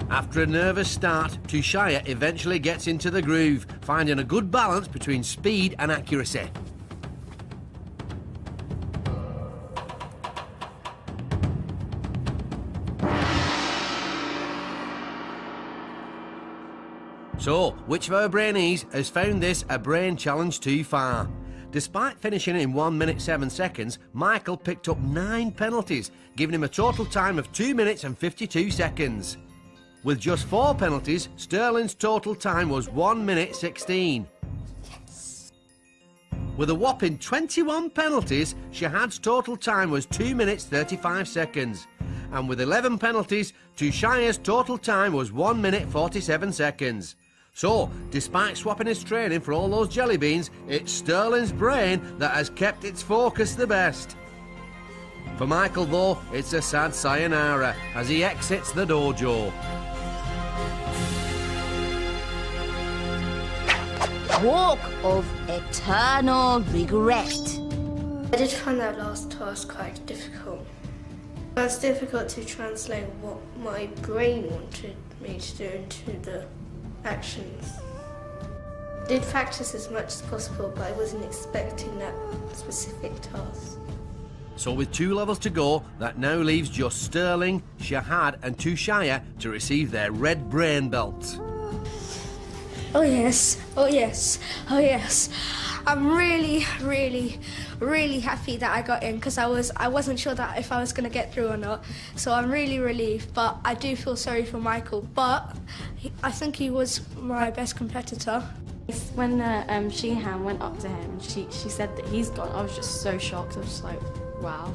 [SPEAKER 3] After a nervous start, Thushiah eventually gets into the groove, finding a good balance between speed and accuracy. So, which of our Brainees has found this a brain challenge too far? Despite finishing in 1 minute 7 seconds, Michael picked up 9 penalties, giving him a total time of 2 minutes and 52 seconds. With just 4 penalties, Sterling's total time was 1 minute 16. Yes. With a whopping 21 penalties, Shahad's total time was 2 minutes 35 seconds. and with 11 penalties, Thushiah's total time was 1 minute 47 seconds. So, despite swapping his training for all those jelly beans, it's Sterling's brain that has kept its focus the best. For Michael, though, it's a sad sayonara as he exits the dojo.
[SPEAKER 9] Walk of eternal regret.
[SPEAKER 7] I did find that last task quite difficult. It was difficult to translate what my brain wanted me to do into the actions. I did practice as much as possible, but I wasn't expecting that specific task.
[SPEAKER 3] So with 2 levels to go, that now leaves just Sterling, Shahad and Thushiah to receive their red brain belts.
[SPEAKER 7] Oh yes, oh yes, oh yes. I'm really happy that I got in because I wasn't sure that if I was going to get through or not. So I'm really relieved, but I do feel sorry for Michael. But I think he was my best competitor.
[SPEAKER 6] When Shahad went up to him, she said that he's gone. I was just so shocked. I was just like, wow.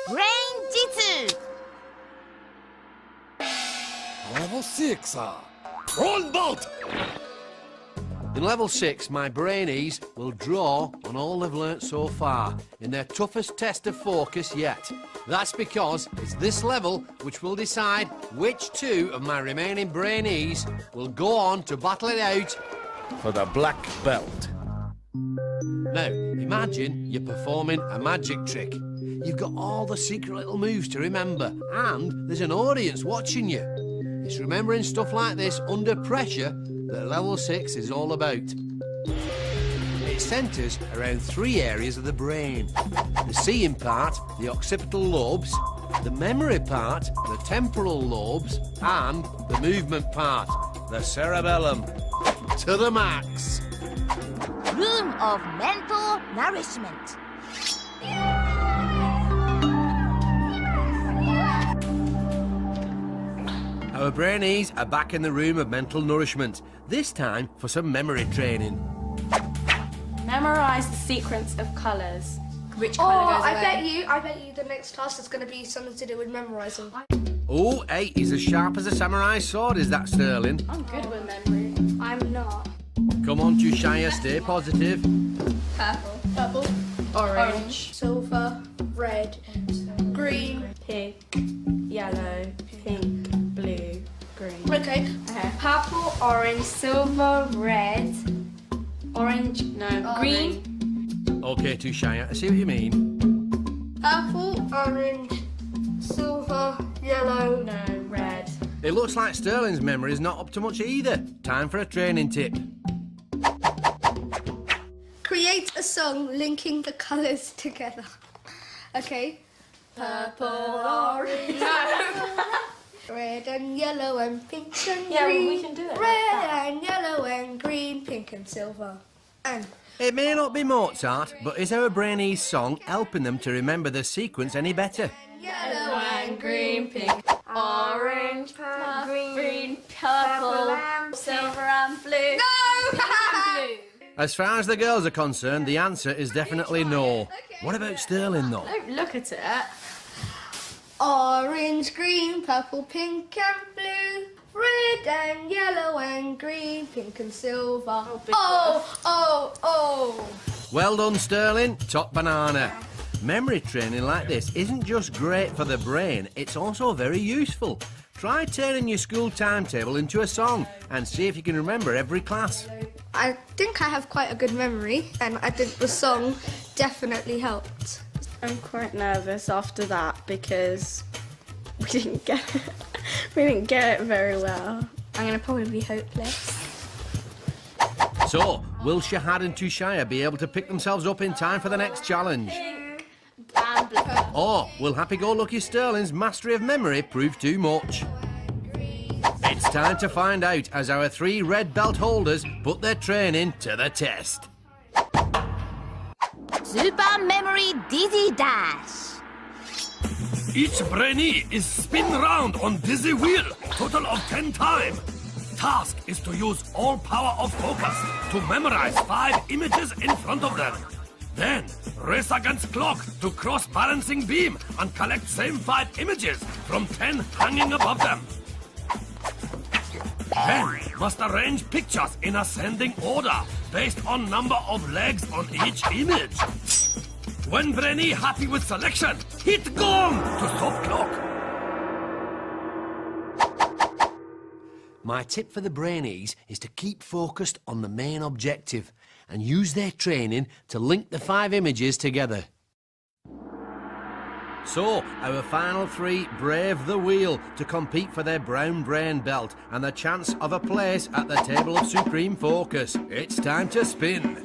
[SPEAKER 9] Brain-Jitsu.
[SPEAKER 2] Level 6, Prawn bolt!
[SPEAKER 3] In level 6, my Brainees will draw on all they've learnt so far in their toughest test of focus yet. That's because it's this level which will decide which 2 of my remaining Brainees will go on to battle it out
[SPEAKER 2] For the black belt.
[SPEAKER 3] Now, imagine you're performing a magic trick. You've got all the secret little moves to remember, and there's an audience watching you. It's remembering stuff like this under pressure that level 6 is all about. It centres around 3 areas of the brain. The seeing part, the occipital lobes, the memory part, the temporal lobes, and the movement part, the cerebellum. To the max.
[SPEAKER 9] Room of mental nourishment.
[SPEAKER 3] Our Brainees are back in the room of mental nourishment, this time for some memory training.
[SPEAKER 6] Memorise the sequence of colours.
[SPEAKER 12] Which colour goes away?
[SPEAKER 7] I bet you the next task is going to be something to do with memorising.
[SPEAKER 3] Oh, hey, he's as sharp as a samurai sword, is that Sterling?
[SPEAKER 6] I'm good with memory.
[SPEAKER 7] I'm not.
[SPEAKER 3] Come on, Thushiah, stay positive.
[SPEAKER 7] Purple.
[SPEAKER 6] Orange.
[SPEAKER 7] Silver. Red. Green.
[SPEAKER 6] Pink. Yellow. Pink. Blue. Green.
[SPEAKER 7] Okay.
[SPEAKER 12] Purple, orange, silver, red.
[SPEAKER 6] Orange. No. Green.
[SPEAKER 3] OK, Thushiah, I see what you mean.
[SPEAKER 7] Purple, orange, silver, yellow.
[SPEAKER 6] No. Red.
[SPEAKER 3] It looks like Sterling's memory is not up to much either. Time for a training tip.
[SPEAKER 7] Create a song linking the colours together. Okay. Purple, orange, red and yellow and pink and green.
[SPEAKER 6] Yeah, well, we can do it.
[SPEAKER 7] Red and yellow and green, pink and silver. And
[SPEAKER 3] It may not be Mozart, but is our Brainees song helping them to remember the sequence any better?
[SPEAKER 7] yellow and green,
[SPEAKER 6] pink, orange, green, purple, silver and blue.
[SPEAKER 7] No!
[SPEAKER 6] Blue.
[SPEAKER 3] As far as the girls are concerned, the answer is definitely no. What about Sterling, though?
[SPEAKER 6] Don't look at it.
[SPEAKER 7] Orange, green, purple, pink and blue. Red and yellow and green, pink and silver. Oh.
[SPEAKER 3] Well done, Sterling. Top banana. Memory training like this isn't just great for the brain, it's also very useful. Try turning your school timetable into a song and see if you can remember every class.
[SPEAKER 7] I think I have quite a good memory, and I think the song definitely helped.
[SPEAKER 6] I'm quite nervous after that because we didn't get it. We didn't get it very well.
[SPEAKER 12] I'm going to probably be hopeless.
[SPEAKER 3] So, will Shahad and Thushiah be able to pick themselves up in time for the next challenge? Or will happy-go-lucky Sterling's mastery of memory prove too much? It's time to find out as our 3 red belt holders put their training to the test.
[SPEAKER 9] Super Memory Dizzy Dash.
[SPEAKER 2] Each brainee is spin round on dizzy wheel, total of 10 times. Task is to use all power of focus to memorize 5 images in front of them. Then, race against clock to cross balancing beam and collect same 5 images from 10 hanging above them. Then, must arrange pictures in ascending order based on number of legs on each image. When Brainee happy with selection, hit gong to stop clock.
[SPEAKER 1] My tip for the Brainees is to keep focused on the main objective and use their training to link the 5 images together. So, our final 3 brave the wheel to compete for their brown brain belt and the chance of a place at the table of supreme focus. It's time to spin.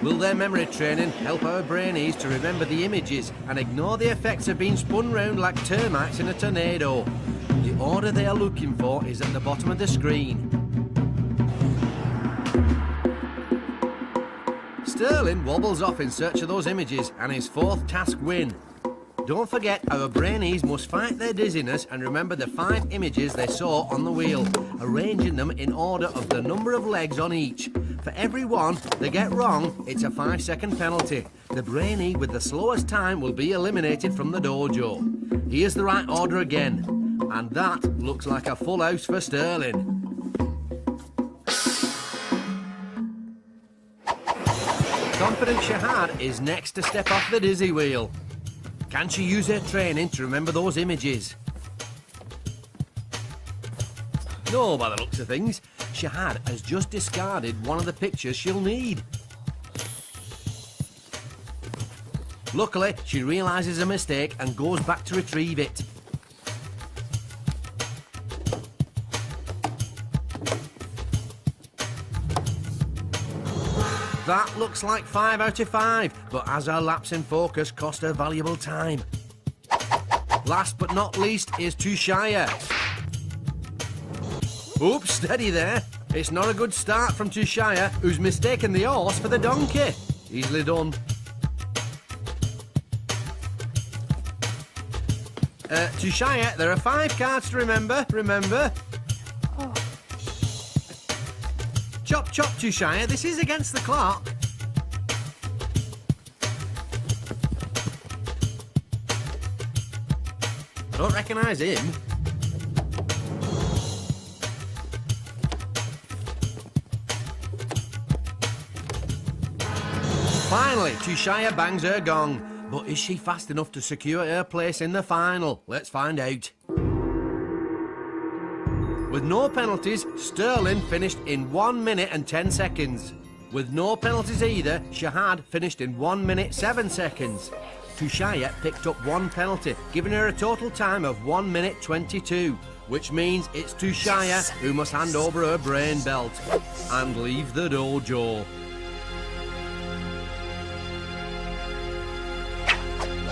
[SPEAKER 1] Will their memory training help our Brainees to remember the images and ignore the effects of being spun round like termites in a tornado? The order they are looking for is at the bottom of the screen. Sterling wobbles off in search of those images and his 4th task win. Don't forget, our Brainees must fight their dizziness and remember the 5 images they saw on the wheel, arranging them in order of the number of legs on each. For every one they get wrong, it's a 5-second penalty. The Brainee with the slowest time will be eliminated from the dojo. Here's the right order again, and that looks like a full house for Sterling. Confident Shahad is next to step off the dizzy wheel. Can she use her training to remember those images? No, by the looks of things, Shahad has just discarded one of the pictures she'll need. Luckily, she realises a mistake and goes back to retrieve it. That looks like 5 out of 5, but as her lapse in focus cost her valuable time. Last but not least is Thushiah. Oops, steady there. It's not a good start from Thushiah, who's mistaken the horse for the donkey. Easily done. Thushiah, there are 5 cards to remember, Oh. Chop, chop, Thushiah, this is against the clock. I don't recognise him. Finally, Thushiah bangs her gong. But is she fast enough to secure her place in the final? Let's find out. With no penalties, Sterling finished in 1 minute and 10 seconds. With no penalties either, Shahad finished in 1 minute 7 seconds. Thushiah picked up 1 penalty, giving her a total time of 1 minute 22, which means it's Thushiah who must hand over her brain belt and leave the dojo.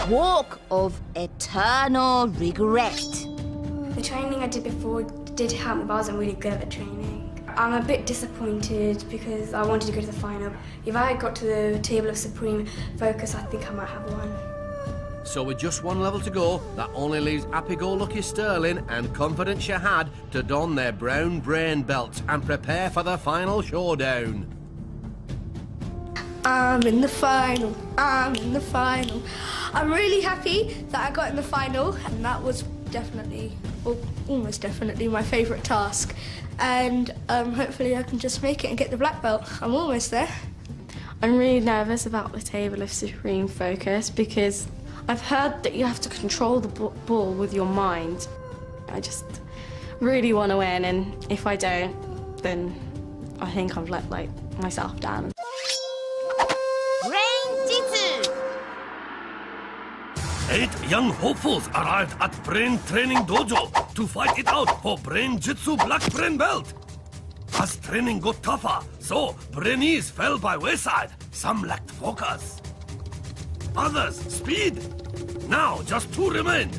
[SPEAKER 9] Walk of eternal regret.
[SPEAKER 10] The training I did before did help me, but I wasn't really good at the training. I'm a bit disappointed because I wanted to go to the final. If I got to the table of supreme focus, I think I might have won.
[SPEAKER 1] So with just 1 level to go, that only leaves happy-go-lucky Sterling and confident Shahad to don their brown brain belts and prepare for the final showdown.
[SPEAKER 7] I'm in the final, I'm in the final. I'm really happy that I got in the final, and that was definitely, well, almost definitely my favourite task. And hopefully I can just make it and get the black belt. I'm almost there.
[SPEAKER 6] I'm really nervous about the table of supreme focus because I've heard that you have to control the ball with your mind. I just really want to win, and if I don't, then I think I've let myself down.
[SPEAKER 9] Brain-Jitsu!
[SPEAKER 2] 8 young hopefuls arrived at Brain Training Dojo to fight it out for Brain-Jitsu Black Brain Belt. As training got tougher, so Brainees fell by wayside. Some lacked focus. Others, speed. Now, just 2 remain.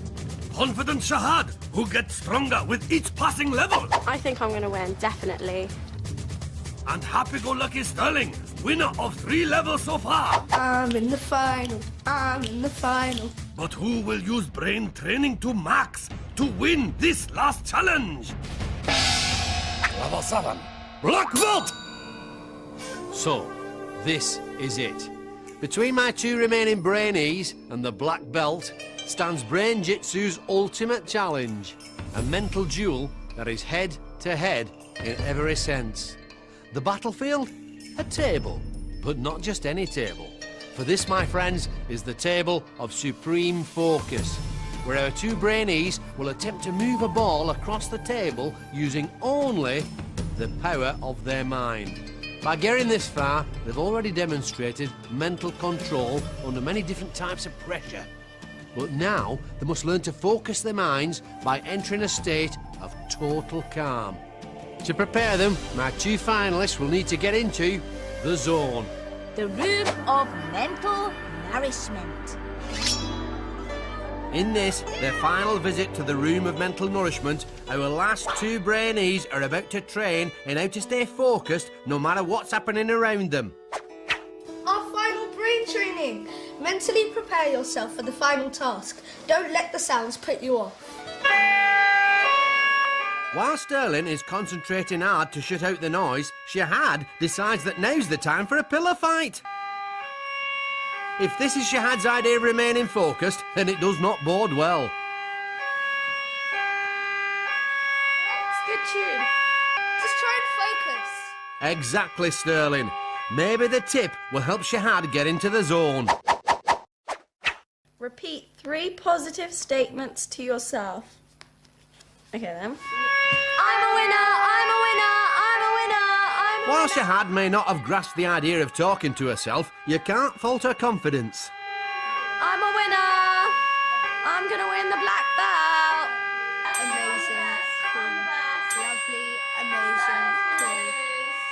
[SPEAKER 2] Confident Shahad, who gets stronger with each passing level.
[SPEAKER 6] I think I'm going to win, definitely.
[SPEAKER 2] And happy-go-lucky Sterling, winner of 3 levels so far.
[SPEAKER 7] I'm in the final, I'm in the final.
[SPEAKER 2] But who will use brain training to max to win this last challenge? Level 7, Black Belt!
[SPEAKER 1] So, this is it. Between my two remaining Brainees and the black belt stands Brain-Jitsu's ultimate challenge, a mental duel that is head-to-head in every sense. The battlefield? A table, but not just any table. For this, my friends, is the table of supreme focus, where our two Brainees will attempt to move a ball across the table using only the power of their mind. By getting this far, they've already demonstrated mental control under many different types of pressure. But now, they must learn to focus their minds by entering a state of total calm. To prepare them, my two finalists will need to get into the zone.
[SPEAKER 9] The room of mental nourishment.
[SPEAKER 1] In this, their final visit to the room of mental nourishment, our last two Brainees are about to train in how to stay focused no matter what's happening around them.
[SPEAKER 7] Our final brain training. Mentally prepare yourself for the final task. Don't let the sounds put you off.
[SPEAKER 1] While Sterling is concentrating hard to shut out the noise, Shahad decides that now's the time for a pillow fight. If this is Shahad's idea of remaining focused, then it does not bode well.
[SPEAKER 4] It's a good tune.
[SPEAKER 7] Just try and focus.
[SPEAKER 1] Exactly, Sterling. Maybe the tip will help Shahad get into the zone.
[SPEAKER 6] Repeat 3 positive statements to yourself. Okay then.
[SPEAKER 12] I'm a winner, I'm a winner, I'm a winner, I'm a
[SPEAKER 1] While
[SPEAKER 12] winner.
[SPEAKER 1] Shahad may not have grasped the idea of talking to herself, you can't fault her confidence.
[SPEAKER 12] I'm a winner. I'm gonna win the black belt.
[SPEAKER 7] Amazing. Cool. Lovely. Amazing. Cool.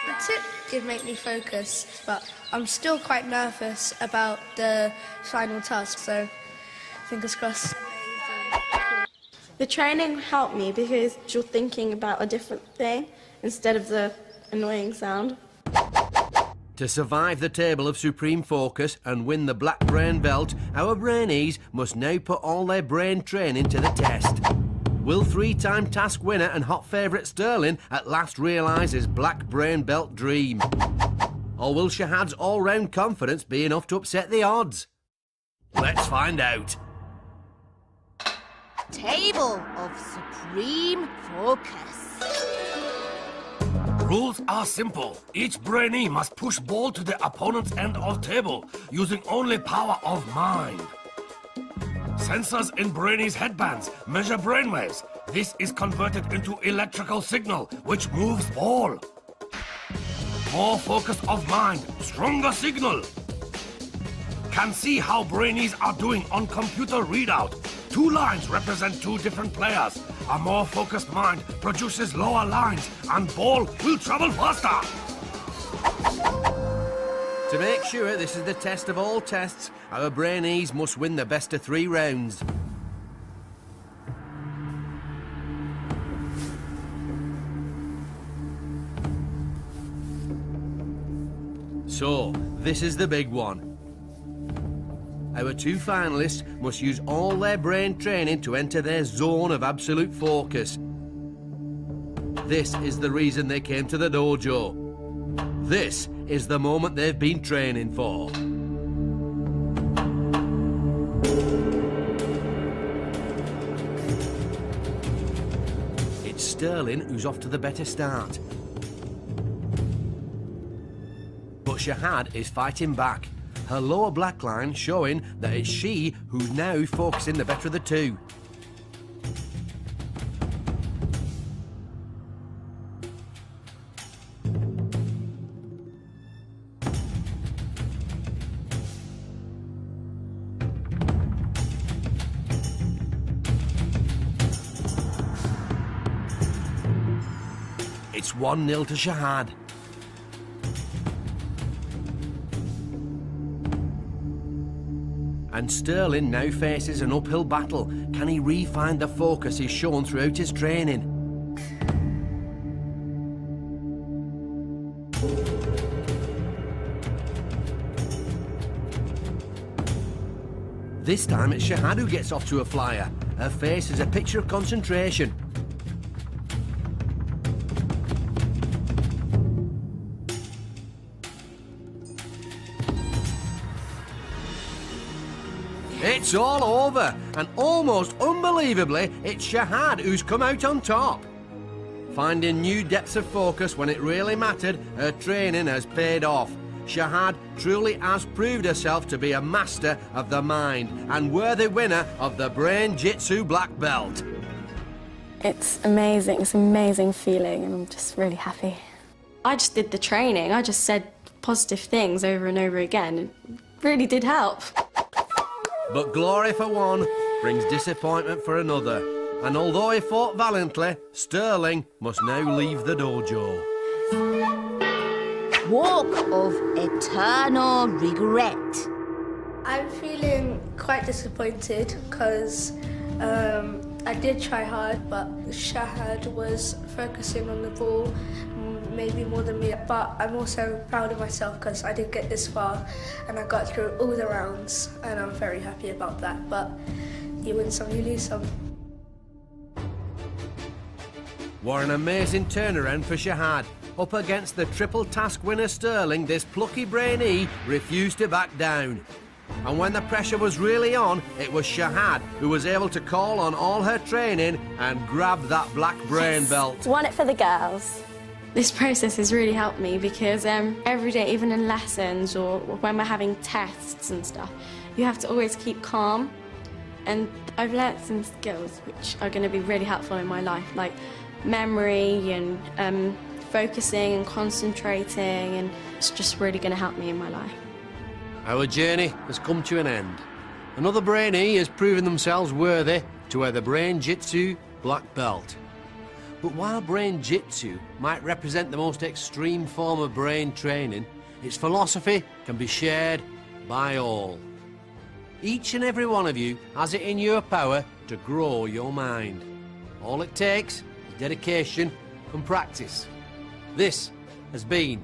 [SPEAKER 7] The tip did make me focus, but I'm still quite nervous about the final task, so fingers crossed.
[SPEAKER 6] The training helped me because you're thinking about a different thing instead of the annoying sound.
[SPEAKER 1] To survive the table of supreme focus and win the black brain belt, our Brainees must now put all their brain training to the test. Will 3-time task winner and hot favourite Sterling at last realise his black brain belt dream? Or will Shahad's all-round confidence be enough to upset the odds? Let's find out.
[SPEAKER 9] Table of supreme focus.
[SPEAKER 2] Rules are simple. Each Brainee must push ball to the opponent's end of table using only power of mind. Sensors in Brainees' headbands measure brainwaves. This is converted into electrical signal, which moves ball. More focus of mind, stronger signal. Can see how Brainees are doing on computer readout. 2 lines represent 2 different players. A more focused mind produces lower lines, and ball will travel faster.
[SPEAKER 1] To make sure this is the test of all tests, our Brainees must win the best of 3 rounds. So, this is the big one. Our 2 finalists must use all their brain training to enter their zone of absolute focus. This is the reason they came to the dojo. This is the moment they've been training for. It's Sterling who's off to the better start. But Shahad is fighting back. Her lower black line showing that it's she who's now focusing the better of the 2. It's 1-0 to Shahad. And Sterling now faces an uphill battle. Can he re-find the focus he's shown throughout his training? This time it's Shahad who gets off to a flyer. Her face is a picture of concentration. It's all over, and almost unbelievably, it's Shahad who's come out on top. Finding new depths of focus when it really mattered, her training has paid off. Shahad truly has proved herself to be a master of the mind and worthy winner of the Brain-Jitsu black belt.
[SPEAKER 6] It's amazing. It's an amazing feeling, and I'm just really happy. I just did the training. I just said positive things over and over again. It really did help.
[SPEAKER 1] But glory for one brings disappointment for another. And although he fought valiantly, Sterling must now leave the dojo.
[SPEAKER 9] Walk of eternal regret.
[SPEAKER 7] I'm feeling quite disappointed because I did try hard, but Shahad was focusing on the ball maybe more than me. But I'm also proud of myself because I did get this far and I got through all the rounds, and I'm very happy about that. But you win some, you lose some.
[SPEAKER 1] What an amazing turnaround for Shahad. Up against the triple task winner Sterling, this plucky Brainee refused to back down. And when the pressure was really on, it was Shahad who was able to call on all her training and grab that black brain belt.
[SPEAKER 6] Won it for the girls. This process has really helped me because every day, even in lessons or when we're having tests and stuff, you have to always keep calm. And I've learnt some skills which are going to be really helpful in my life, like memory and focusing and concentrating, and it's just really going to help me in my life.
[SPEAKER 1] Our journey has come to an end. Another Brainee has proven themselves worthy to wear the Brain-Jitsu black belt. But while Brain-Jitsu might represent the most extreme form of brain training, its philosophy can be shared by all. Each and every one of you has it in your power to grow your mind. All it takes is dedication and practice. This has been